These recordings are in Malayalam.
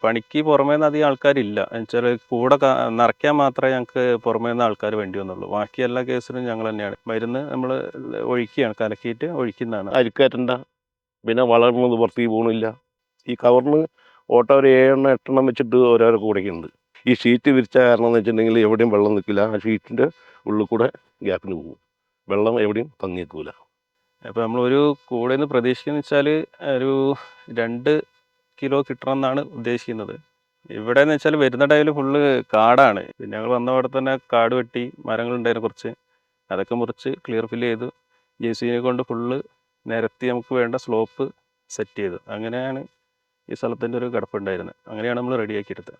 പണിക്ക് പുറമേ നിന്ന് അധികം ആൾക്കാരില്ല. എന്നുവെച്ചാൽ കൂടെ നിറയ്ക്കാൻ മാത്രമേ ഞങ്ങൾക്ക് പുറമേ നിന്ന് ആൾക്കാർ വേണ്ടി വന്നുള്ളൂ. ബാക്കി എല്ലാ കേസിനും ഞങ്ങൾ തന്നെയാണ്. മരുന്ന് നമ്മൾ ഒഴിക്കുകയാണ്, കലക്കിയിട്ട് ഒഴിക്കുന്നതാണ്. അരിക്കറ്റണ്ട, പിന്നെ വളർന്നത് പുറത്തേക്ക് പോകണില്ല. ഈ കവറിന് ഓട്ടം ഒരു 7 8 വെച്ചിട്ട് ഓരോരോ കൂടെയുണ്ട്. ഈ ഷീറ്റ് വിരിച്ച കാരണം എന്ന് വെച്ചിട്ടുണ്ടെങ്കിൽ എവിടെയും വെള്ളം നിൽക്കില്ല. ആ ഷീറ്റിൻ്റെ ഉള്ളിൽ കൂടെ ഗ്യാപ്പിന് പോകും. വെള്ളം എവിടെയും തങ്ങി നിൽക്കില്ല. അപ്പോൾ നമ്മളൊരു കൂടെ നിന്ന് പ്രതീക്ഷിക്കുന്നത് വെച്ചാൽ ഒരു 2 കിലോ കിട്ടണം എന്നാണ് ഉദ്ദേശിക്കുന്നത്. ഇവിടെ എന്ന് വെച്ചാൽ വരുന്ന ടൈമിൽ ഫുള്ള് കാടാണ്. പിന്നെ ഞങ്ങൾ വന്നവിടെ തന്നെ കാട് വെട്ടി, മരങ്ങളുണ്ടായിരുന്നു കുറച്ച്, അതൊക്കെ മുറിച്ച് ക്ലിയർ ഫില്ല് ചെയ്തു. JCB കൊണ്ട് ഫുള്ള് നിരത്തി നമുക്ക് വേണ്ട സ്ലോപ്പ് സെറ്റ് ചെയ്തു. അങ്ങനെയാണ് ഈ സ്ഥലത്തിൻ്റെ ഒരു കിടപ്പുണ്ടായിരുന്നത്. അങ്ങനെയാണ് നമ്മൾ റെഡിയാക്കിയെടുത്തത്.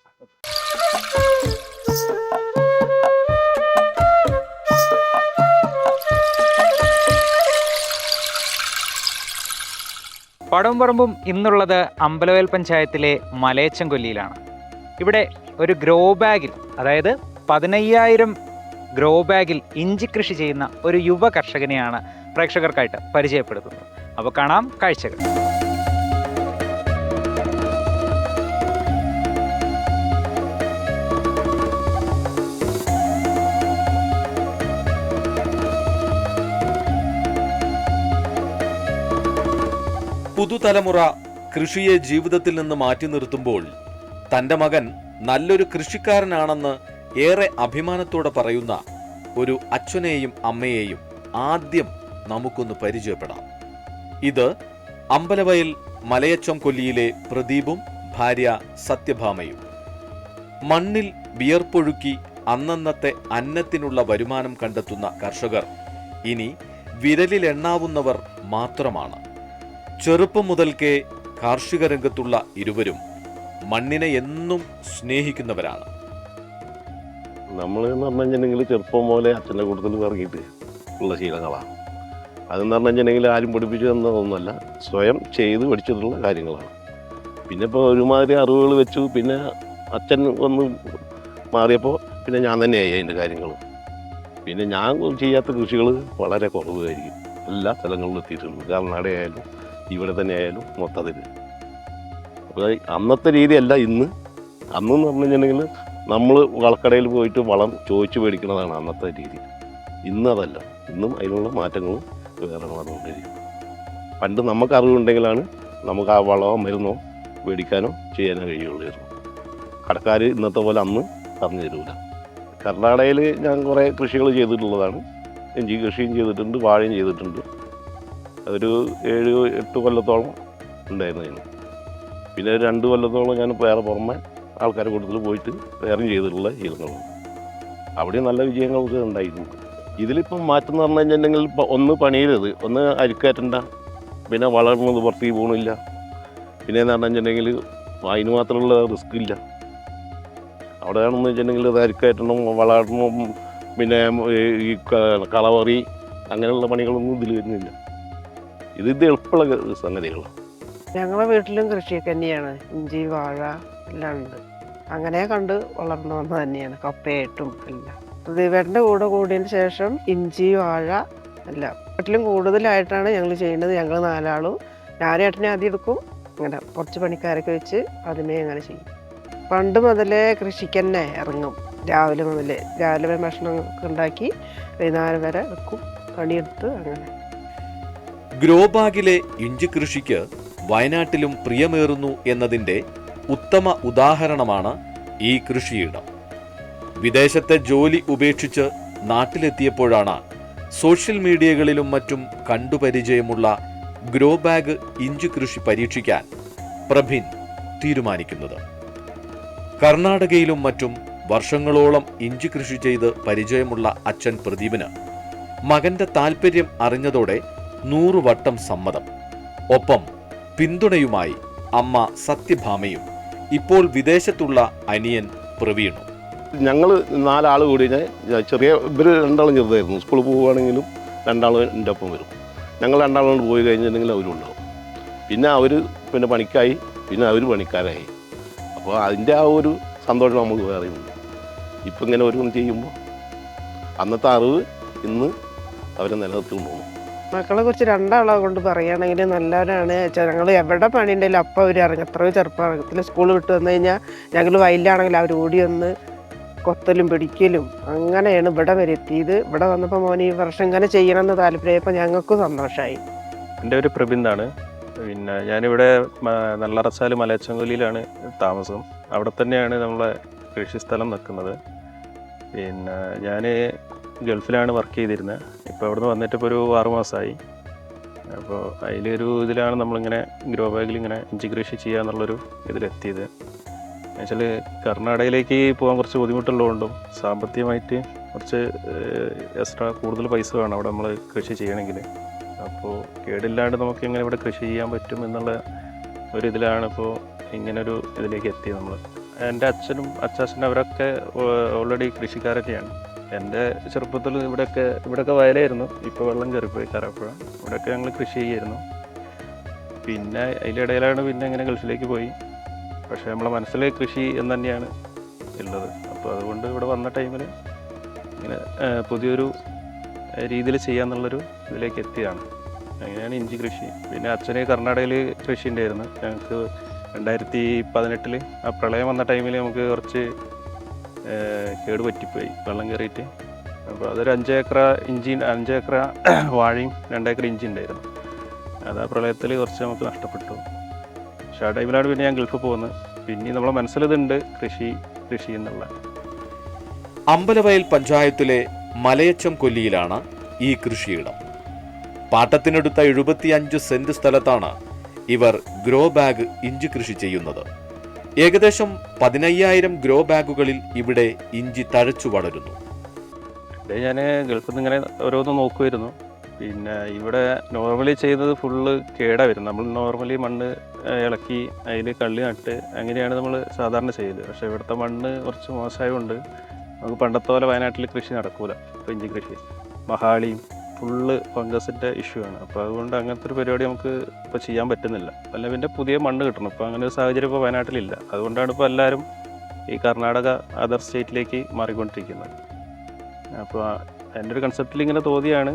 പടംപറമ്പും ഇന്നുള്ളത് അമ്പലവയൽ പഞ്ചായത്തിലെ മലയച്ചൻകൊല്ലിയിലാണ്. ഇവിടെ ഒരു ഗ്രോ ബാഗിൽ, അതായത് 15,000 ഗ്രോ ബാഗിൽ ഇഞ്ചി കൃഷി ചെയ്യുന്ന ഒരു യുവ കർഷകനെയാണ് പ്രേക്ഷകർക്കായിട്ട് പരിചയപ്പെടുത്തുന്നത്. അപ്പോൾ കാണാം കാഴ്ചകൾ. പുതുതലമുറ കൃഷിയെ ജീവിതത്തിൽ നിന്ന് മാറ്റി നിർത്തുമ്പോൾ തൻ്റെ മകൻ നല്ലൊരു കൃഷിക്കാരനാണെന്ന് ഏറെ അഭിമാനത്തോടെ പറയുന്ന ഒരു അച്ഛനെയും അമ്മയെയും ആദ്യം നമുക്കൊന്ന് പരിചയപ്പെടാം. ഇത് അമ്പലവയൽ മലയച്ചൻകൊല്ലിയിലെ പ്രദീപും ഭാര്യ സത്യഭാമയും. മണ്ണിൽ വിയർപ്പൊഴുക്കി അന്നന്നത്തെ അന്നത്തിനുള്ള വരുമാനം കണ്ടെത്തുന്ന കർഷകർ ഇനി വിരലിലെണ്ണാവുന്നവർ മാത്രമാണ്. ചെറുപ്പം മുതൽക്കേ കാർഷിക രംഗത്തുള്ള ഇരുവരും മണ്ണിനെ എന്നും സ്നേഹിക്കുന്നവരാണ്. നമ്മൾ എന്ന് പറഞ്ഞു കഴിഞ്ഞിട്ടുണ്ടെങ്കിൽ ചെറുപ്പം പോലെ അച്ഛൻ്റെ കൂട്ടത്തിൽ ഇറങ്ങിയിട്ട് ഉള്ള ശീലങ്ങളാണ്. അതെന്ന് പറഞ്ഞു കഴിഞ്ഞിട്ടുണ്ടെങ്കിൽ ആരും പഠിപ്പിച്ചു തന്നതൊന്നുമല്ല, സ്വയം ചെയ്ത് പഠിച്ചിട്ടുള്ള കാര്യങ്ങളാണ്. പിന്നെ ഇപ്പോൾ ഒരുമാതിരി അറിവുകൾ വെച്ചു. പിന്നെ അച്ഛൻ ഒന്ന് മാറിയപ്പോൾ പിന്നെ ഞാൻ തന്നെയായി അതിൻ്റെ കാര്യങ്ങൾ. പിന്നെ ഞാൻ ചെയ്യാത്ത കൃഷികൾ വളരെ കുറവായിരിക്കും. എല്ലാ സ്ഥലങ്ങളിലും എത്തിയിട്ടുണ്ട്. കർണാടകയായാലും ഇവിടെ തന്നെ ആയാലും മൊത്തത്തിൽ. അപ്പോൾ അന്നത്തെ രീതിയല്ല ഇന്ന്. അന്നെന്ന് പറഞ്ഞു കഴിഞ്ഞിട്ടുണ്ടെങ്കിൽ നമ്മൾ വളക്കടയിൽ പോയിട്ട് വളം ചോദിച്ചു മേടിക്കുന്നതാണ് അന്നത്തെ രീതി. ഇന്ന് അതല്ല. ഇന്നും അതിനുള്ള മാറ്റങ്ങൾ വേറെ വന്നുകൊണ്ടിരിക്കും. പണ്ട് നമുക്ക് അറിവുണ്ടെങ്കിലാണ് നമുക്ക് ആ വളമോ മരുന്നോ മേടിക്കാനോ ചെയ്യാനോ കഴിയുള്ളായിരുന്നു. കടക്കാർ ഇന്നത്തെ പോലെ അന്ന് പറഞ്ഞു തരില്ല. കർണാടകയിൽ ഞാൻ കുറേ കൃഷികൾ ചെയ്തിട്ടുള്ളതാണ്. ഇഞ്ചി കൃഷിയും ചെയ്തിട്ടുണ്ട്, വാഴയും ചെയ്തിട്ടുണ്ട്. അതൊരു 7-8 കൊല്ലത്തോളം ഉണ്ടായിരുന്നു. പിന്നെ 2 കൊല്ലത്തോളം ഞാൻ വേറെ പുറമെ ആൾക്കാരുടെ കൂട്ടത്തിൽ പോയിട്ട് വേറെയും ചെയ്തിട്ടുള്ള ശീലങ്ങളാണ്. അവിടെ നല്ല വിജയങ്ങളൊക്കെ ഉണ്ടായിട്ടുണ്ട്. ഇതിലിപ്പം മാറ്റം എന്ന് പറഞ്ഞു കഴിഞ്ഞിട്ടുണ്ടെങ്കിൽ ഒന്ന് പണിയരുത്, ഒന്ന് അരിക്കറ്റണ്ട, പിന്നെ വളർന്നത് പുറത്തേക്ക് പോകണില്ല. പിന്നെ എന്ന് പറഞ്ഞു കഴിഞ്ഞിട്ടുണ്ടെങ്കിൽ അതിന് മാത്രമുള്ള റിസ്ക് ഇല്ല. അവിടെ ആണെന്ന് വെച്ചിട്ടുണ്ടെങ്കിൽ അത് അരിക്കറ്റണം, വളരണം, പിന്നെ ഈ കളവറി അങ്ങനെയുള്ള പണികളൊന്നും ഇതിൽ വരുന്നില്ല. ഇത് എളുപ്പമുള്ള സംഗതികളാണ്. ഞങ്ങളെ വീട്ടിലും കൃഷിയൊക്കെ തന്നെയാണ്. ഇഞ്ചി, വാഴ എല്ലാം ഉണ്ട്. അങ്ങനെ കണ്ട് വളർന്നു വന്നത് തന്നെയാണ്. കപ്പയായിട്ടും എല്ലാം. പ്രതിവേട്ടൻ്റെ കൂടെ കൂടിയതിന് ശേഷം ഇഞ്ചി, വാഴ എല്ലാം വീട്ടിലും കൂടുതലായിട്ടാണ് ഞങ്ങൾ ചെയ്യുന്നത്. ഞങ്ങൾ 4 ആളും. ഞാനും ഏട്ടനെ ആദ്യം എടുക്കും. അങ്ങനെ കുറച്ച് പണിക്കാരൊക്കെ വെച്ച് ആദ്യമേ അങ്ങനെ ചെയ്യും. പണ്ട് മുതലേ കൃഷിക്ക് തന്നെ ഇറങ്ങും. രാവിലെ മുതലേ ഭക്ഷണം ഉണ്ടാക്കി വൈകുന്നേരം വരെ വെക്കും, പണിയെടുത്ത് അങ്ങനെ. ഗ്രോ ബാഗിലെ ഇഞ്ചി കൃഷിക്ക് വയനാട്ടിലും പ്രിയമേറുന്നു എന്നതിൻ്റെ ഉത്തമ ഉദാഹരണമാണ് ഈ കൃഷിയിടം. വിദേശത്തെ ജോലി ഉപേക്ഷിച്ച് നാട്ടിലെത്തിയപ്പോഴാണ് സോഷ്യൽ മീഡിയകളിലും മറ്റും കണ്ടുപരിചയമുള്ള ഗ്രോ ബാഗ് ഇഞ്ചി കൃഷി പരീക്ഷിക്കാൻ പ്രഭിൻ തീരുമാനിക്കുന്നത്. കർണാടകയിലും മറ്റും വർഷങ്ങളോളം ഇഞ്ചി കൃഷി ചെയ്ത് പരിചയമുള്ള അച്ഛൻ പ്രദീപിന് മകന്റെ താൽപ്പര്യം അറിഞ്ഞതോടെ 100 വട്ടം സമ്മതം. ഒപ്പം പിന്തുണയുമായി അമ്മ സത്യഭാമയും ഇപ്പോൾ വിദേശത്തുള്ള അനിയൻ പ്രവീണും. ഞങ്ങൾ 4 ആൾ കൂടി ചെറിയ ഇവർ 2 ആളും ചെറുതായിരുന്നു. സ്കൂളിൽ പോവുകയാണെങ്കിലും 2 ആൾ എൻ്റെ ഒപ്പം വരും. ഞങ്ങൾ 2 ആളുകൊണ്ട് പോയി കഴിഞ്ഞിട്ടുണ്ടെങ്കിൽ അവരും ഉണ്ടാവും. പിന്നെ അവർ പണിക്കായി, പിന്നെ അവർ പണിക്കാരായി. അപ്പോൾ അതിൻ്റെ ആ ഒരു സന്തോഷം നമുക്ക് വേറെയുണ്ട്. ഇപ്പം ഇങ്ങനെ ഓരോന്ന് ചെയ്യുമ്പോൾ അന്നത്തെ അറിവ് ഇന്ന് അവരെ നിലനിർത്തി കൊണ്ടുപോകണം. മക്കളെ കുറിച്ച് രണ്ടാളെ കൊണ്ട് പറയുകയാണെങ്കിൽ നല്ലവരാണ്. ഞങ്ങൾ എവിടെ പണിയുണ്ടെങ്കിലും അപ്പം അവർ ഇറങ്ങി. എത്രയോ ചെറുപ്പത്തിൽ സ്കൂൾ വിട്ട് വന്നു കഴിഞ്ഞാൽ ഞങ്ങൾ വയലിലാണെങ്കിൽ അവർ ഓടി വന്ന് കൊത്തലും പിടിക്കലും അങ്ങനെയാണ് ഇവിടെ വരെ എത്തിയത്. ഇവിടെ വന്നപ്പോൾ മോൻ ഈ വർഷം ഇങ്ങനെ ചെയ്യണമെന്ന് താല്പര്യമായപ്പോൾ ഞങ്ങൾക്കും സന്തോഷമായി. എൻ്റെ ഒരു പ്രബിന്ദാണ്. പിന്നെ ഞാനിവിടെ നല്ലറച്ചാൽ മലയച്ചൻകൊല്ലിയിലാണ് താമസം. അവിടെ തന്നെയാണ് നമ്മളെ കൃഷിസ്ഥലം നിൽക്കുന്നത്. പിന്നെ ഞാൻ ഗൾഫിലാണ് വർക്ക് ചെയ്തിരുന്നത്. ഇപ്പോൾ അവിടെ നിന്ന് വന്നിട്ട് ഇപ്പോൾ ഒരു 6 മാസമായി. അപ്പോൾ അതിലൊരു ഇതിലാണ് നമ്മളിങ്ങനെ ഗ്രോ ബാഗിൽ ഇങ്ങനെ ഇഞ്ചി കൃഷി ചെയ്യുക എന്നുള്ളൊരു ഇതിലെത്തിയത്. എന്നുവെച്ചാൽ കർണാടകയിലേക്ക് പോകാൻ കുറച്ച് ബുദ്ധിമുട്ടുള്ളതുകൊണ്ടും സാമ്പത്തികമായിട്ട് കുറച്ച് എക്സ്ട്രാ കൂടുതൽ പൈസ വേണം അവിടെ നമ്മൾ കൃഷി ചെയ്യണമെങ്കിൽ. അപ്പോൾ കേടില്ലാണ്ട് നമുക്ക് എങ്ങനെ ഇവിടെ കൃഷി ചെയ്യാൻ പറ്റും എന്നുള്ള ഒരു ഇതിലാണ് ഇപ്പോൾ ഇങ്ങനൊരു ഇതിലേക്ക് എത്തിയത് നമ്മൾ. എൻ്റെ അച്ഛനും അച്ചാച്ചനും അവരൊക്കെ ഓൾറെഡി കൃഷിക്കാരൊക്കെയാണ്. എൻ്റെ ചെറുപ്പത്തിൽ ഇവിടെയൊക്കെ വയലായിരുന്നു. ഇപ്പോൾ വെള്ളം കയറിപ്പോയി കയറപ്പുഴ. ഇവിടെയൊക്കെ ഞങ്ങൾ കൃഷി ചെയ്യായിരുന്നു. പിന്നെ അതിലിടയിലാണ് പിന്നെ ഇങ്ങനെ ഗൾഫിലേക്ക് പോയി. പക്ഷേ നമ്മളെ മനസ്സിൽ കൃഷി എന്ന് തന്നെയാണ് ഉള്ളത്. അപ്പോൾ അതുകൊണ്ട് ഇവിടെ വന്ന ടൈമിൽ ഇങ്ങനെ പുതിയൊരു രീതിയിൽ ചെയ്യാന്നുള്ളൊരു ഇതിലേക്ക് എത്തിയതാണ്. അങ്ങനെയാണ് ഇഞ്ചി കൃഷി. പിന്നെ അച്ഛന് കർണാടകയിൽ കൃഷി ഉണ്ടായിരുന്നു. ഞങ്ങൾക്ക് 2018 ആ പ്രളയം വന്ന ടൈമിൽ നമുക്ക് കുറച്ച് കേട് പറ്റിപ്പോയി വെള്ളം കയറിയിട്ട്. അപ്പോൾ അതൊരു 5 ഏക്കർ ഇഞ്ചി, 5 ഏക്കർ വാഴയും 2 ഏക്കർ ഇഞ്ചി ഉണ്ടായിരുന്നു. അത് ആ പ്രളയത്തിൽ കുറച്ച് നമുക്ക് നഷ്ടപ്പെട്ടു. പക്ഷേ ആ ടൈമിലാണ് പിന്നെ ഞാൻ ഗൾഫിൽ പോകുന്നത്. പിന്നെ നമ്മളെ മനസ്സിലിതുണ്ട് കൃഷി എന്നുള്ള. അമ്പലവയൽ പഞ്ചായത്തിലെ മലയച്ചം കൊല്ലിയിലാണ് ഈ കൃഷിയിടം. പാട്ടത്തിനെടുത്ത 75 സെന്റ് സ്ഥലത്താണ് ഇവർ ഗ്രോ ബാഗ് ഇഞ്ചി കൃഷി ചെയ്യുന്നത്. ഏകദേശം 15,000 ഗ്രോ ബാഗുകളിൽ ഇവിടെ ഇഞ്ചി തഴച്ചു വളരുന്നു. ഞാൻ ഗൾഫിൽ നിന്ന് ഇങ്ങനെ ഓരോന്ന് നോക്കുമായിരുന്നു. പിന്നെ ഇവിടെ നോർമലി ചെയ്തത് ഫുള്ള് കേടാ വരും. നമ്മൾ നോർമലി മണ്ണ് ഇളക്കി അതിൽ കള്ളി നട്ട് അങ്ങനെയാണ് നമ്മൾ സാധാരണ ചെയ്യല്. പക്ഷേ ഇവിടുത്തെ മണ്ണ് കുറച്ച് മോശമായതുകൊണ്ട് നമുക്ക് പണ്ടത്തെ പോലെ വയനാട്ടിൽ കൃഷി നടക്കൂല. ഇപ്പോൾ ഇഞ്ചി കൃഷി മഹാളിയും ഫുള്ള് ഫംഗസിൻ്റെ ഇഷ്യൂ ആണ്. അപ്പോൾ അതുകൊണ്ട് അങ്ങനത്തെ ഒരു പരിപാടി നമുക്ക് ഇപ്പോൾ ചെയ്യാൻ പറ്റുന്നില്ല. അല്ല പിന്നെ പുതിയ മണ്ണ് കിട്ടണം. ഇപ്പോൾ അങ്ങനെ ഒരു സാഹചര്യം ഇപ്പോൾ വയനാട്ടിലില്ല. അതുകൊണ്ടാണ് ഇപ്പോൾ എല്ലാവരും ഈ കർണാടക അതർ സ്റ്റേറ്റിലേക്ക് മാറിക്കൊണ്ടിരിക്കുന്നത്. അപ്പോൾ എൻ്റെ ഒരു കൺസെപ്റ്റിൽ ഇങ്ങനെ തോന്നിയാണ്.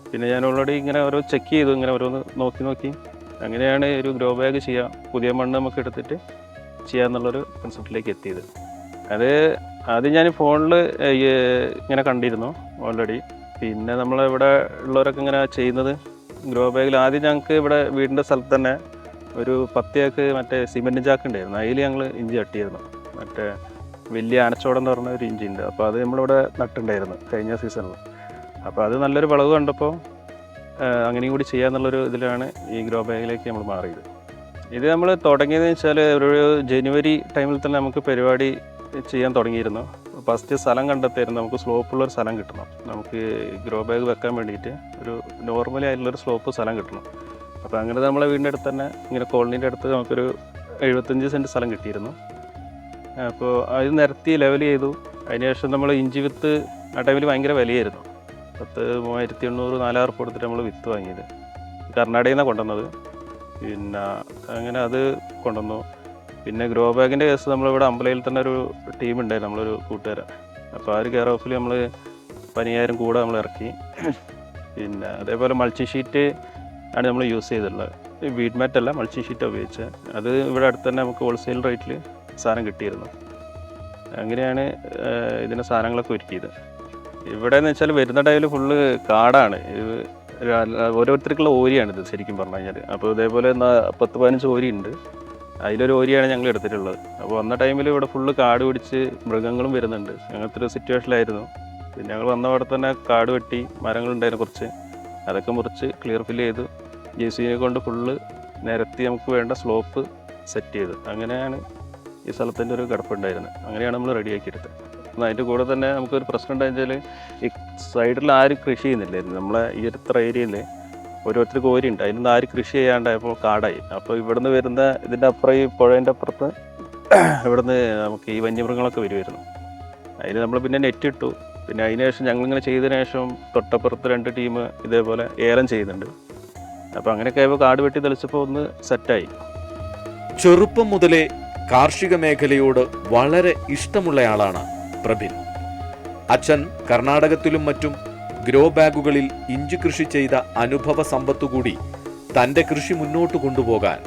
പിന്നെ ഞാൻ ഓൾറെഡി ഇങ്ങനെ ഓരോ ചെക്ക് ചെയ്തു, ഇങ്ങനെ ഓരോന്ന് നോക്കി അങ്ങനെയാണ് ഒരു ഗ്രോ ബാഗ് ചെയ്യാം, പുതിയ മണ്ണ് നമുക്ക് എടുത്തിട്ട് ചെയ്യാമെന്നുള്ളൊരു കൺസെപ്റ്റിലേക്ക് എത്തിയത്. അത് ആദ്യം ഞാൻ ഫോണിൽ ഇങ്ങനെ കണ്ടിരുന്നു ഓൾറെഡി. പിന്നെ നമ്മളിവിടെ ഉള്ളവരൊക്കെ ഇങ്ങനെ ചെയ്യുന്നത് ഗ്രോ ബാഗിൽ ആദ്യം ഞങ്ങൾക്ക് ഇവിടെ വീടിൻ്റെ സ്ഥലത്ത് തന്നെ ഒരു 10 ഏക്കർ മറ്റേ സിമെൻറ്റ് ചാക്ക് ഉണ്ടായിരുന്നു. അതിൽ ഞങ്ങൾ ഇഞ്ചി നട്ടിരുന്നു. മറ്റേ വലിയ ആനച്ചോടം എന്ന് പറഞ്ഞ ഒരു ഇഞ്ചി ഉണ്ട്. അപ്പോൾ അത് നമ്മളിവിടെ നട്ടുണ്ടായിരുന്നു കഴിഞ്ഞ സീസണിൽ. അപ്പോൾ അത് നല്ലൊരു വിളവ് കണ്ടപ്പോൾ അങ്ങനെയും കൂടി ചെയ്യാമെന്നുള്ളൊരു ഇതിലാണ് ഈ ഗ്രോ ബാഗിലേക്ക് നമ്മൾ മാറിയത്. ഇത് നമ്മൾ തുടങ്ങിയതെന്ന് വെച്ചാൽ ഒരു ജനുവരി ടൈമിൽ തന്നെ നമുക്ക് പരിപാടി ചെയ്യാൻ തുടങ്ങിയിരുന്നു. ഫസ്റ്റ് സ്ഥലം കണ്ടെത്തിയിരുന്നു. നമുക്ക് സ്ലോപ്പുള്ളൊരു സ്ഥലം കിട്ടണം. നമുക്ക് ഗ്രോ ബാഗ് വെക്കാൻ വേണ്ടിയിട്ട് ഒരു നോർമലി ആയിട്ടുള്ളൊരു സ്ലോപ്പ് സ്ഥലം കിട്ടണം. അപ്പോൾ അങ്ങനെ നമ്മളെ വീടിൻ്റെ അടുത്ത് തന്നെ ഇങ്ങനെ കോളനീൻ്റെ അടുത്ത് നമുക്കൊരു 75 സെൻറ്റ് സ്ഥലം കിട്ടിയിരുന്നു. അപ്പോൾ അത് നിരത്തി ലെവൽ ചെയ്തു. അതിനുശേഷം നമ്മൾ ഇഞ്ചി വിത്ത് ആ ടൈമിൽ ഭയങ്കര വിലയായിരുന്നു. 3800-4000 കൊടുത്തിട്ട് നമ്മൾ വിത്ത് വാങ്ങിയത്. കർണാടകയിൽ നിന്നാണ് കൊണ്ടുവന്നത്. പിന്നെ അങ്ങനെ അത് കൊണ്ടുവന്നു. പിന്നെ ഗ്രോ ബാഗിൻ്റെ കേസ് നമ്മളിവിടെ അമ്പലയിൽ തന്നെ ഒരു ടീം ഉണ്ടായിരുന്നു, നമ്മളൊരു കൂട്ടുകാരൻ. അപ്പോൾ ആ ഒരു കെയർ ഓഫിൽ നമ്മൾ 15,000 കൂടെ നമ്മൾ ഇറക്കി. പിന്നെ അതേപോലെ മൾച്ചി ഷീറ്റ് ആണ് നമ്മൾ യൂസ് ചെയ്തിട്ടുള്ളത്. വീഡ് മാറ്റ് അല്ല, മൾച്ചി ഷീറ്റ് ഉപയോഗിച്ച്. അത് ഇവിടെ അടുത്ത് തന്നെ നമുക്ക് ഹോൾസെയിൽ റേറ്റിൽ സാധനം കിട്ടിയിരുന്നു. അങ്ങനെയാണ് ഇതിൻ്റെ സാധനങ്ങളൊക്കെ ഒരുക്കിയത്. ഇവിടെ എന്ന് വെച്ചാൽ വരുന്ന ടൈമിൽ ഫുള്ള് കാടാണ്. ഓരോരുത്തർക്കുള്ള ഓരിയാണിത് ശരിക്കും പറഞ്ഞു കഴിഞ്ഞാൽ. അപ്പോൾ ഇതേപോലെ 10-15 ഓരി ഉണ്ട്. അതിലൊരു ഓരിയാണ് ഞങ്ങൾ എടുത്തിട്ടുള്ളത്. അപ്പോൾ വന്ന ടൈമിൽ ഇവിടെ ഫുള്ള് കാട് പിടിച്ച് മൃഗങ്ങളും വരുന്നുണ്ട്. അങ്ങനത്തെ ഒരു സിറ്റുവേഷനിലായിരുന്നു. പിന്നെ ഞങ്ങൾ വന്നവിടെ തന്നെ കാട് വെട്ടി മരങ്ങളുണ്ടായിരുന്നു കുറച്ച്, അതൊക്കെ മുറിച്ച് ക്ലിയർ ഫില്ല് ചെയ്തു. JCB കൊണ്ട് ഫുള്ള് നിരത്തി നമുക്ക് വേണ്ട സ്ലോപ്പ് സെറ്റ് ചെയ്തു. അങ്ങനെയാണ് ഈ സ്ഥലത്തിൻ്റെ ഒരു കിടപ്പുണ്ടായിരുന്നത്. അങ്ങനെയാണ് നമ്മൾ റെഡിയാക്കിയെടുത്തത്. അതിൻ്റെ കൂടെ തന്നെ നമുക്കൊരു പ്രശ്നം എന്താണെന്ന് വെച്ചാൽ ഈ സൈഡിൽ ആരും കൃഷി ചെയ്യുന്നില്ലായിരുന്നു. നമ്മളെ ഈ ഒരു ഇത്ര ഏരിയയിൽ ഓരോരുത്തർക്ക് ഓരിയുണ്ട്. അതിലൊന്നും ആരും കൃഷി ചെയ്യാണ്ടായപ്പോൾ കാടായി. അപ്പോൾ ഇവിടുന്ന് വരുന്ന ഇതിൻ്റെ അപ്പുറം ഈ പുഴേൻ്റെ അപ്പുറത്ത് ഇവിടുന്ന് നമുക്ക് ഈ വന്യമൃഗങ്ങളൊക്കെ വരുമായിരുന്നു. അതിന് നമ്മൾ പിന്നെ നെറ്റ് ഇട്ടു. പിന്നെ അതിന് ശേഷം ഞങ്ങളിങ്ങനെ ചെയ്തതിന് ശേഷം തൊട്ടപ്പുറത്ത് 2 ടീം ഇതേപോലെ ഏലം ചെയ്യുന്നുണ്ട്. അപ്പോൾ അങ്ങനെയൊക്കെ ആയപ്പോൾ കാട് വെട്ടി തെളിച്ചപ്പോൾ ഒന്ന് സെറ്റായി. ചെറുപ്പം മുതലേ കാർഷിക മേഖലയോട് വളരെ ഇഷ്ടമുള്ളയാളാണ് പ്രബിൻ. അച്ഛൻ കർണാടകത്തിലും മറ്റും ഗ്രോ ബാഗുകളിൽ ഇഞ്ചി കൃഷി ചെയ്ത അനുഭവ സമ്പത്തുകൂടി തൻ്റെ കൃഷി മുന്നോട്ട് കൊണ്ടുപോകാൻ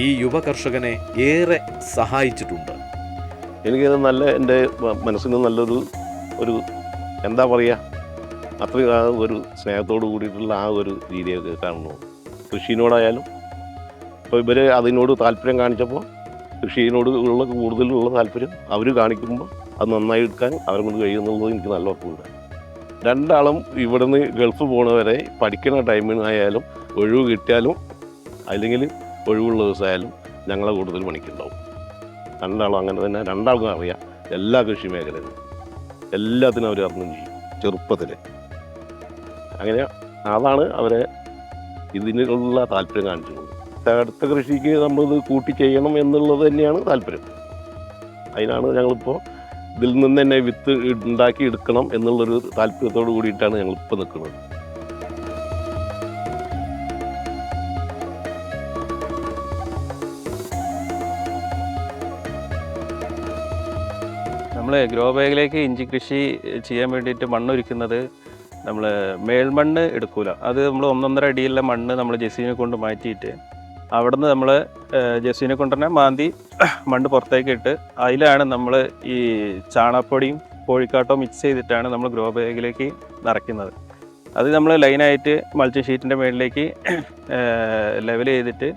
ഈ യുവ കർഷകനെ ഏറെ സഹായിച്ചിട്ടുണ്ട്. എനിക്കത് നല്ല എൻ്റെ മനസ്സിന് നല്ലൊരു എന്താ പറയുക, അത്രയും ആ ഒരു സ്നേഹത്തോട് കൂടിയിട്ടുള്ള ആ ഒരു രീതിയൊക്കെ കാണുന്നു. കൃഷിനോടായാലും ഇപ്പോൾ ഇവർ അതിനോട് താല്പര്യം കാണിച്ചപ്പോൾ കൃഷിയോട് ഉള്ള കൂടുതലുള്ള താല്പര്യം അവർ കാണിക്കുമ്പോൾ അത് നന്നായി എടുക്കാൻ അവരെ കൊണ്ട് കഴിയുന്നുള്ളത് എനിക്ക് നല്ല ഉറപ്പുണ്ട്. രണ്ടാളും ഇവിടുന്ന് ഗൾഫ് പോണവരെ പഠിക്കുന്ന ടൈമിനായാലും ഒഴിവ് കിട്ടിയാലും അല്ലെങ്കിൽ ഒഴിവുള്ള ദിവസമായാലും ഞങ്ങളെ കൂടുതൽ പണിക്കുണ്ടാവും. രണ്ടാളും അങ്ങനെ തന്നെ, രണ്ടാൾക്കും അറിയാം എല്ലാ കൃഷി മേഖലയിലും എല്ലാത്തിനും അവർ അറിഞ്ഞും ചെയ്യും ചെറുപ്പത്തിൽ. അങ്ങനെ അതാണ് അവരെ ഇതിനുള്ള താല്പര്യം കാണിച്ചത്. അടുത്ത കൃഷിക്ക് നമ്മളിത് കൂട്ടി ചെയ്യണം എന്നുള്ളത് തന്നെയാണ് താല്പര്യം. അതിനാണ് ഞങ്ങളിപ്പോൾ ഇതിൽ നിന്ന് തന്നെ വിത്ത് ഉണ്ടാക്കി എടുക്കണം എന്നുള്ളൊരു താല്പര്യത്തോട് കൂടിയിട്ടാണ് ഞങ്ങളിപ്പോൾ നിൽക്കുന്നത്. നമ്മൾ ഗ്രോ ബാഗിലേക്ക് ഇഞ്ചി കൃഷി ചെയ്യാൻ വേണ്ടിയിട്ട് മണ്ണൊരുക്കുന്നത് നമ്മൾ മേൽമണ്ണ് എടുക്കൂല. അത് നമ്മൾ 1.5 അടിയുള്ള മണ്ണ് നമ്മൾ ജെസിനെ കൊണ്ട് മാറ്റിയിട്ട് അവിടെ നിന്ന് നമ്മൾ ജെസിനെ കൊണ്ട് തന്നെ മാന്തി മണ്ണ് പുറത്തേക്ക് ഇട്ട് അതിലാണ് നമ്മൾ ഈ ചാണകപ്പൊടിയും കോഴിക്കാട്ടവും മിക്സ് ചെയ്തിട്ടാണ് നമ്മൾ ഗ്രോ ബാഗിലേക്ക് നിറയ്ക്കുന്നത്. അത് നമ്മൾ ലൈനായിട്ട് മൾച്ചിങ് ഷീറ്റിൻ്റെ മുകളിലേക്ക് ലെവൽ ചെയ്തിട്ട്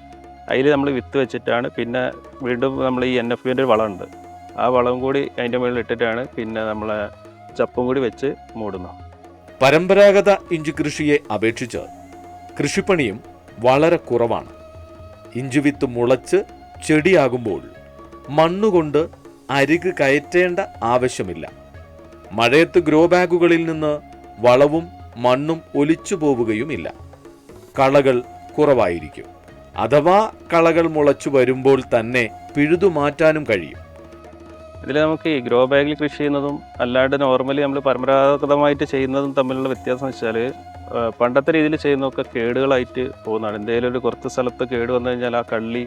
അതിൽ നമ്മൾ വിത്ത് വെച്ചിട്ടാണ് പിന്നെ വീണ്ടും നമ്മൾ ഈ NFVൻ്റെ ഒരു വളമുണ്ട്, ആ വളം കൂടി അതിൻ്റെ മുകളിൽ ഇട്ടിട്ടാണ് പിന്നെ നമ്മൾ ചപ്പും കൂടി വെച്ച് മൂടുന്നു. പരമ്പരാഗത ഇഞ്ചി കൃഷിയെ അപേക്ഷിച്ച് കൃഷിപ്പണിയും വളരെ കുറവാണ്. ഇഞ്ചി വിത്ത് മുളച്ച് ചെടിയാകുമ്പോൾ മണ്ണുകൊണ്ട് അരിക് കയറ്റേണ്ട ആവശ്യമില്ല. മഴയത്ത് ഗ്രോ ബാഗുകളിൽ നിന്ന് വളവും മണ്ണും ഒലിച്ചു പോവുകയുമില്ല. കളകൾ കുറവായിരിക്കും. അഥവാ കളകൾ മുളച്ചു വരുമ്പോൾ തന്നെ പിഴുതുമാറ്റാനും കഴിയും. ഇതിൽ നമുക്ക് ഈ ഗ്രോ ബാഗിൽ കൃഷി ചെയ്യുന്നതും അല്ലാണ്ട് നോർമലി നമ്മൾ പരമ്പരാഗതമായിട്ട് ചെയ്യുന്നതും തമ്മിലുള്ള വ്യത്യാസം എന്ന് വെച്ചാൽ പണ്ടത്തെ രീതിയിൽ ചെയ്യുന്നതൊക്കെ കേടുകളായിട്ട് പോകുന്നതാണ്. എന്തെങ്കിലും ഒരു കുറച്ച് സ്ഥലത്ത് കേട് വന്നു കഴിഞ്ഞാൽ ആ കള്ളി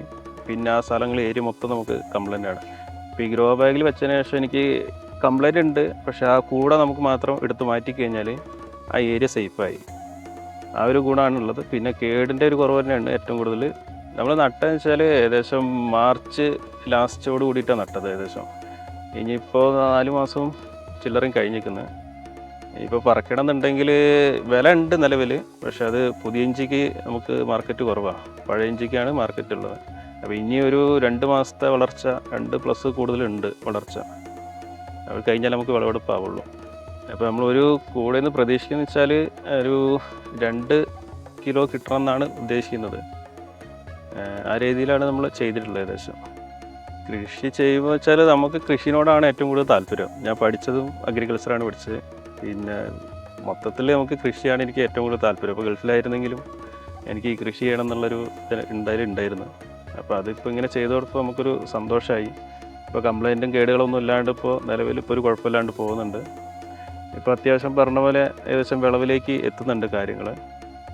പിന്നെ ആ സ്ഥലങ്ങൾ ഏരിയ മൊത്തം നമുക്ക് കംപ്ലൈൻ്റ് ആണ്. ഇപ്പോൾ ഈ ഗ്രോ ബാഗിൽ വെച്ചതിന് ശേഷം എനിക്ക് കംപ്ലൈൻറ്റ് ഉണ്ട്, പക്ഷേ ആ കൂടെ നമുക്ക് മാത്രം എടുത്ത് മാറ്റി കഴിഞ്ഞാൽ ആ ഏരിയ സേഫായി. ആ ഒരു ഗുണമാണുള്ളത്. പിന്നെ കേടിൻ്റെ ഒരു കുറവ് തന്നെയാണ് ഏറ്റവും കൂടുതൽ. നമ്മൾ നട്ടതെന്ന് വെച്ചാൽ ഏകദേശം മാർച്ച് ലാസ്റ്റോട് കൂടിയിട്ടാണ് നട്ടത്. ഏകദേശം ഇനിയിപ്പോൾ 4 മാസവും ചില്ലറയും കഴിഞ്ഞിരിക്കുന്നത്. ഇപ്പോൾ പറക്കണം എന്നുണ്ടെങ്കിൽ വില ഉണ്ട് നിലവിൽ, പക്ഷെ അത് പുതിയ ഇഞ്ചിക്ക് നമുക്ക് മാർക്കറ്റ് കുറവാണ്, പഴയ ഇഞ്ചിക്കാണ് മാർക്കറ്റ് ഉള്ളത്. അപ്പോൾ ഇനി ഒരു 2 മാസത്തെ വളർച്ച, 2+ കൂടുതലുണ്ട് വളർച്ച. അത് കഴിഞ്ഞാൽ നമുക്ക് വിളവെടുപ്പാവുള്ളൂ. അപ്പോൾ നമ്മളൊരു കൂടെ നിന്ന് പ്രതീക്ഷിക്കുന്നത് വെച്ചാൽ ഒരു 2 കിലോ കിട്ടണമെന്നാണ് ഉദ്ദേശിക്കുന്നത്. ആ രീതിയിലാണ് നമ്മൾ ചെയ്തിട്ടുള്ളത്. ഏകദേശം കൃഷി ചെയ്യുമ്പോൾ വെച്ചാൽ നമുക്ക് കൃഷിനോടാണ് ഏറ്റവും കൂടുതൽ താല്പര്യം. ഞാൻ പഠിച്ചതും അഗ്രികൾച്ചറാണ് പഠിച്ചത്. പിന്നെ മൊത്തത്തിൽ നമുക്ക് കൃഷിയാണ് എനിക്ക് ഏറ്റവും കൂടുതൽ താല്പര്യം. അപ്പോൾ ഗൾഫിലായിരുന്നെങ്കിലും എനിക്ക് ഈ കൃഷി ചെയ്യണം എന്നുള്ളൊരു ഉണ്ടായിരുന്നു. അപ്പോൾ അതിപ്പോൾ ഇങ്ങനെ ചെയ്തോടപ്പോൾ നമുക്കൊരു സന്തോഷമായി. ഇപ്പോൾ കംപ്ലൈൻറ്റും കേടുകളൊന്നും ഇല്ലാണ്ട് ഇപ്പോൾ നിലവിൽ ഇപ്പോൾ ഒരു കുഴപ്പമില്ലാണ്ട് പോകുന്നുണ്ട്. ഇപ്പോൾ അത്യാവശ്യം പറഞ്ഞ പോലെ ഏകദേശം വിളവിലേക്ക് എത്തുന്നുണ്ട് കാര്യങ്ങൾ.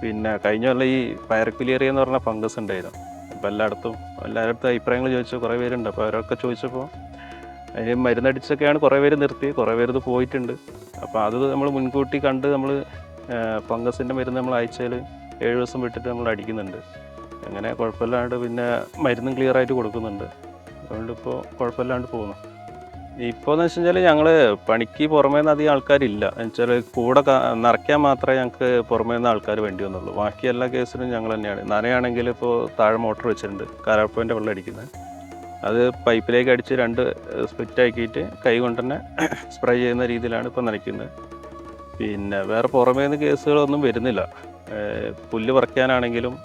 പിന്നെ കഴിഞ്ഞ കൊല്ലം ഈ പയർക്കുലിയറിയ എന്ന് പറഞ്ഞ ഫംഗസ് ഉണ്ടായിരുന്നു. അപ്പോൾ എല്ലായിടത്തും അഭിപ്രായങ്ങൾ ചോദിച്ചു കുറേ പേരുണ്ട്. അപ്പോൾ അവരൊക്കെ ചോദിച്ചപ്പോൾ അതിന് മരുന്നടിച്ചൊക്കെയാണ് കുറേ പേര് നിർത്തി, കുറേ പേര് ഇത് പോയിട്ടുണ്ട്. അപ്പോൾ അത് നമ്മൾ മുൻകൂട്ടി കണ്ട് നമ്മൾ ഫംഗസിൻ്റെ മരുന്ന് നമ്മൾ ആഴ്ചയിൽ 7 ദിവസം വിട്ടിട്ട് നമ്മൾ അടിക്കുന്നുണ്ട്. അങ്ങനെ കുഴപ്പമില്ലാണ്ട് പിന്നെ മരുന്നും ക്ലിയറായിട്ട് കൊടുക്കുന്നുണ്ട്. അതുകൊണ്ട് ഇപ്പോൾ കുഴപ്പമില്ലാണ്ട് പോകുന്നു. ഇപ്പോൾ എന്ന് വെച്ച് കഴിഞ്ഞാൽ ഞങ്ങൾ പണിക്ക് പുറമേ നിന്ന് അധികം ആൾക്കാരില്ല. എന്നുവെച്ചാൽ കൂടെ നിറയ്ക്കാൻ മാത്രമേ ഞങ്ങൾക്ക് പുറമേ നിന്ന് ആൾക്കാർ വേണ്ടി വന്നുള്ളൂ. ബാക്കി എല്ലാ കേസിനും ഞങ്ങൾ തന്നെയാണ്. നനയാണെങ്കിൽ ഇപ്പോൾ താഴെ മോട്ടർ വെച്ചിട്ടുണ്ട്, കാരാപ്പൻ്റെ വെള്ളം അടിക്കുന്നത്. അത് പൈപ്പിലേക്ക് അടിച്ച് 2 സ്പ്ലിറ്റ് ആക്കിയിട്ട് കൈ കൊണ്ട് തന്നെ സ്പ്രേ ചെയ്യുന്ന രീതിയിലാണ് ഇപ്പോൾ നനയ്ക്കുന്നത്. പിന്നെ വേറെ പുറമേ നിന്ന് കേസുകളൊന്നും വരുന്നില്ല. പുല്ല് പറിക്കാനാണെങ്കിലും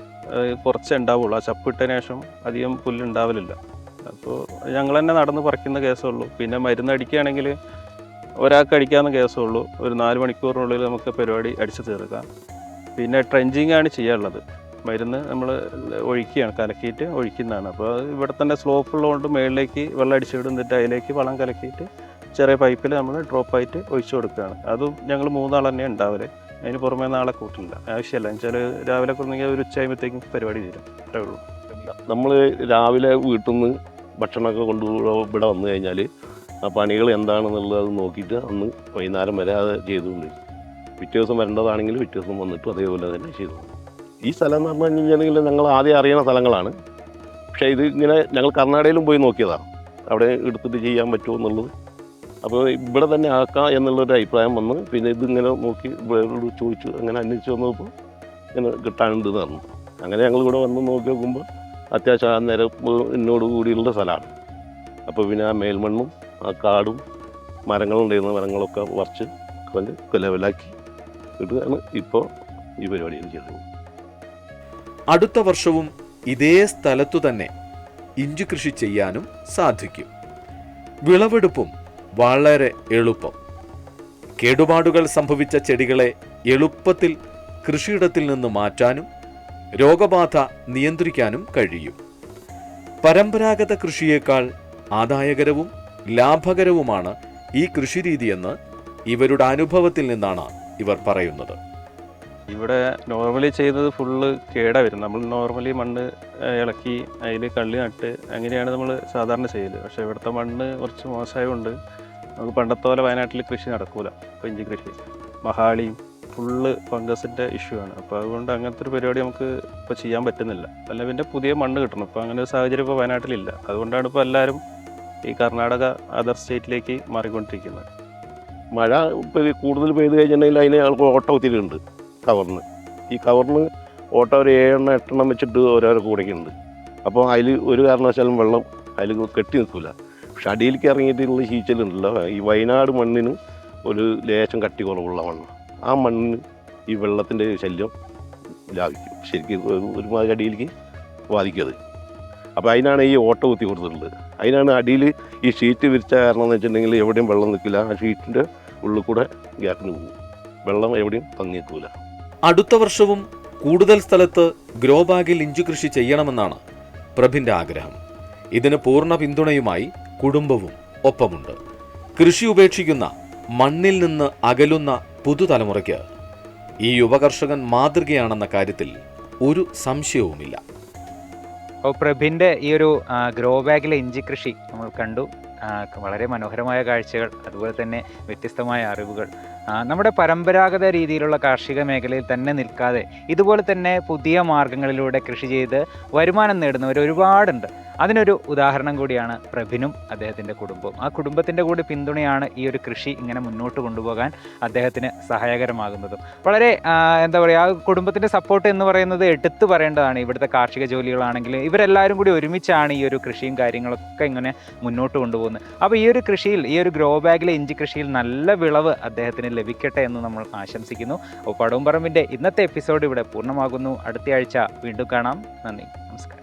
കുറച്ചേ ഉണ്ടാവുള്ളൂ. ആ ചപ്പിട്ടതിന് ശേഷം അധികം പുല്ല് ഉണ്ടാവലില്ല. അപ്പോൾ ഞങ്ങൾ തന്നെ നടന്ന് പറിക്കുന്ന കേസുള്ളൂ. പിന്നെ മരുന്ന് അടിക്കുകയാണെങ്കിൽ ഒരാൾക്ക് അടിക്കാവുന്ന കേസുള്ളൂ. ഒരു 4 മണിക്കൂറിനുള്ളിൽ നമുക്ക് പരിപാടി അടിച്ച് തീർക്കാം. പിന്നെ ട്രെഞ്ചിങ് ആണ് ചെയ്യാനുള്ളത്. മരുന്ന് നമ്മൾ ഒഴിക്കുകയാണ്, കലക്കിയിട്ട് ഒഴിക്കുന്നതാണ്. അപ്പോൾ ഇവിടെ തന്നെ സ്ലോപ്പ് ഉള്ളതുകൊണ്ട് മുകളിലേക്ക് വെള്ളം അടിച്ചിടുന്നിട്ട് അതിലേക്ക് വളം കലക്കിയിട്ട് ചെറിയ പൈപ്പിൽ നമ്മൾ ഡ്രോപ്പായിട്ട് ഒഴിച്ചു കൊടുക്കുകയാണ്. അതും ഞങ്ങൾ 3 ആൾ തന്നെ ഉണ്ടാവല്. അതിന് പുറമേ നാളെ കൂട്ടില്ല, ആവശ്യമില്ല. എന്നുവെച്ചാൽ രാവിലെ കുറഞ്ഞെങ്കിൽ ഒരു ഉച്ചയാകുമ്പോഴത്തേക്കും പരിപാടി തീരും. അത്രേ ഉള്ളൂ. നമ്മൾ രാവിലെ വീട്ടിൽ നിന്ന് ഭക്ഷണമൊക്കെ കൊണ്ട് ഇവിടെ വന്നു കഴിഞ്ഞാൽ ആ പണികൾ എന്താണെന്നുള്ളത് നോക്കിയിട്ട് അന്ന് വൈകുന്നേരം വരെ അത് ചെയ്തുകൊണ്ട് പിറ്റേ ദിവസം വരേണ്ടതാണെങ്കിൽ പിറ്റേ ദിവസം വന്നിട്ട് അതേപോലെ തന്നെ ചെയ്തു. ഈ സ്ഥലം എന്ന് പറഞ്ഞു കഴിഞ്ഞിട്ടുണ്ടെങ്കിൽ ഞങ്ങൾ ആദ്യം അറിയുന്ന സ്ഥലങ്ങളാണ്. പക്ഷേ ഇത് ഇങ്ങനെ ഞങ്ങൾ കർണാടകയിലും പോയി നോക്കിയതാണ്, അവിടെ എടുത്തിട്ട് ചെയ്യാൻ പറ്റുമോ എന്നുള്ളത്. അപ്പോൾ ഇവിടെ തന്നെ ആക്കാം എന്നുള്ളൊരു അഭിപ്രായം വന്ന് പിന്നെ ഇതിങ്ങനെ നോക്കി ഇവരോട് ചോദിച്ചു, അങ്ങനെ അന്വേഷിച്ച് വന്നപ്പോൾ ഇങ്ങനെ കിട്ടാനുണ്ടെന്ന് പറഞ്ഞു. അങ്ങനെ ഞങ്ങൾ ഇവിടെ വന്ന് നോക്കി നോക്കുമ്പോൾ അത്യാവശ്യം ആ നിരപ്പിനോട് കൂടിയുള്ള സ്ഥലമാണ്. അപ്പോൾ പിന്നെ ആ മേൽമണ്ണും ആ കാടും മരങ്ങളുണ്ടായിരുന്ന മരങ്ങളൊക്കെ പറിച്ച് കൊണ്ട് ലെവലാക്കി ഇട്ടാണ് ഇപ്പോൾ ഈ പരിപാടി ചെയ്തത്. അടുത്ത വർഷവും ഇതേ സ്ഥലത്തു തന്നെ ഇഞ്ചി കൃഷി ചെയ്യാനും സാധിക്കും. വിളവെടുപ്പും വളരെ എളുപ്പം. കേടുപാടുകൾ സംഭവിച്ച ചെടികളെ എളുപ്പത്തിൽ കൃഷിയിടത്തിൽ നിന്ന് മാറ്റാനും രോഗബാധ നിയന്ത്രിക്കാനും കഴിയും. പരമ്പരാഗത കൃഷിയേക്കാൾ ആദായകരവും ലാഭകരവുമാണ് ഈ കൃഷിരീതിയെന്ന് ഇവരുടെ അനുഭവത്തിൽ നിന്നാണ് ഇവർ പറയുന്നത്. ഇവിടെ നോർമലി ചെയ്തത് ഫുള്ള് കേടാ വരും. നമ്മൾ നോർമലി മണ്ണ് ഇളക്കി അതിൽ കള്ളി നട്ട് അങ്ങനെയാണ് നമ്മൾ സാധാരണ ചെയ്യല്. പക്ഷേ ഇവിടുത്തെ മണ്ണ് കുറച്ച് മോശമായതുകൊണ്ട് നമുക്ക് പണ്ടത്തെ പോലെ വയനാട്ടിൽ കൃഷി നടക്കൂല. ഇപ്പോൾ ഇഞ്ചി കൃഷി മഹാളിയും ഫുള്ള് ഫംഗസിൻ്റെ ഇഷ്യൂ ആണ്. അപ്പോൾ അതുകൊണ്ട് അങ്ങനത്തെ ഒരു പരിപാടി നമുക്ക് ഇപ്പോൾ ചെയ്യാൻ പറ്റുന്നില്ല. അല്ല പിന്നെ പുതിയ മണ്ണ് കിട്ടണം. ഇപ്പോൾ അങ്ങനെ ഒരു സാഹചര്യം ഇപ്പോൾ വയനാട്ടിലില്ല. അതുകൊണ്ടാണ് ഇപ്പോൾ എല്ലാവരും ഈ കർണാടക അതർ സ്റ്റേറ്റിലേക്ക് മാറിക്കൊണ്ടിരിക്കുന്നത്. മഴ കൂടുതൽ പെയ്ത് കഴിഞ്ഞിട്ടുണ്ടെങ്കിൽ അതിന് ഞങ്ങൾക്ക് ഓട്ട ഒത്തിരിയുണ്ട് കവറിന്. ഈ കവറിന് ഓട്ട ഒരു 7 8 വെച്ചിട്ട് ഓരോരോ കൂടൊക്കെയുണ്ട്. അപ്പോൾ അതിൽ ഒരു കാരണവശാലും വെള്ളം അതിൽ കെട്ടി നിൽക്കില്ല. പക്ഷെ അടിയിലേക്ക് ഇറങ്ങിയിട്ടുള്ള ചീച്ചലുണ്ടല്ലോ, ഈ വയനാട് മണ്ണിന് ഒരു ലേശം കട്ടി കുറവുള്ള മണ്ണ്. ആ മണ്ണിന് ഈ വെള്ളത്തിൻ്റെ ശല്യം ലാഭിക്കും, ശരിക്കും ഒരുമാതിരി അടിയിലേക്ക് ബാധിക്കും. അപ്പോൾ അതിനാണ് ഈ ഓട്ട കുത്തി കൊടുത്തിട്ടുള്ളത്. അതിനാണ് അടിയിൽ ഈ ഷീറ്റ് വിരിച്ച കാരണം എന്ന് വെച്ചിട്ടുണ്ടെങ്കിൽ എവിടെയും വെള്ളം നിൽക്കില്ല. ആ ഷീറ്റിൻ്റെ ഉള്ളിൽ കൂടെ ഗ്യാപ്പിന് പോകും, വെള്ളം എവിടെയും തങ്ങി നിൽക്കില്ല. അടുത്ത വർഷവും കൂടുതൽ സ്ഥലത്ത് ഗ്രോ ബാഗിൽ ഇഞ്ചി കൃഷി ചെയ്യണമെന്നാണ് പ്രഭിൻ്റെ ആഗ്രഹം. ഇതിന് പൂർണ്ണ പിന്തുണയുമായി കുടുംബവും ഒപ്പമുണ്ട്. കൃഷി ഉപേക്ഷിക്കുന്ന, മണ്ണിൽ നിന്ന് അകലുന്ന പുതുതലമുറയ്ക്ക് ഈ യുവകർഷകൻ മാതൃകയാണെന്ന കാര്യത്തിൽ ഒരു സംശയവുമില്ല. അപ്പോൾ പ്രഭിൻ്റെ ഈ ഒരു ഗ്രോ ബാഗിലെ ഇഞ്ചി കൃഷി നമ്മൾ കണ്ടു. വളരെ മനോഹരമായ കാഴ്ചകൾ, അതുപോലെ തന്നെ വ്യത്യസ്തമായ അറിവുകൾ. നമ്മുടെ പരമ്പരാഗത രീതിയിലുള്ള കാർഷിക മേഖലയിൽ തന്നെ നിൽക്കാതെ ഇതുപോലെ തന്നെ പുതിയ മാർഗങ്ങളിലൂടെ കൃഷി ചെയ്ത് വരുമാനം നേടുന്നവർ ഒരുപാടുണ്ട്. അതിനൊരു ഉദാഹരണം കൂടിയാണ് പ്രഭിനും അദ്ദേഹത്തിൻ്റെ കുടുംബവും. ആ കുടുംബത്തിൻ്റെ കൂടി പിന്തുണയാണ് ഈ ഒരു കൃഷി ഇങ്ങനെ മുന്നോട്ട് കൊണ്ടുപോകാൻ അദ്ദേഹത്തിന് സഹായകരമാകുന്നതും. വളരെ എന്താ പറയുക, ആ കുടുംബത്തിൻ്റെ സപ്പോർട്ട് എന്ന് പറയുന്നത് എടുത്തു പറയേണ്ടതാണ്. ഇവിടുത്തെ കാർഷിക ജോലികളാണെങ്കിൽ ഇവരെല്ലാവരും കൂടി ഒരുമിച്ചാണ് ഈ ഒരു കൃഷിയും കാര്യങ്ങളൊക്കെ ഇങ്ങനെ മുന്നോട്ട് കൊണ്ടുപോകുന്നത്. അപ്പോൾ ഈ ഒരു കൃഷിയിൽ, ഈ ഒരു ഗ്രോ ബാഗിലെ ഇഞ്ചി കൃഷിയിൽ നല്ല വിളവ് അദ്ദേഹത്തിന് ലഭിക്കട്ടെ എന്ന് നമ്മൾ ആശംസിക്കുന്നു. അപ്പോൾ പടവും പറമ്പിൻ്റെ ഇന്നത്തെ എപ്പിസോഡ് ഇവിടെ പൂർണ്ണമാകുന്നു. അടുത്ത ആഴ്ച വീണ്ടും കാണാം. നന്ദി, നമസ്കാരം.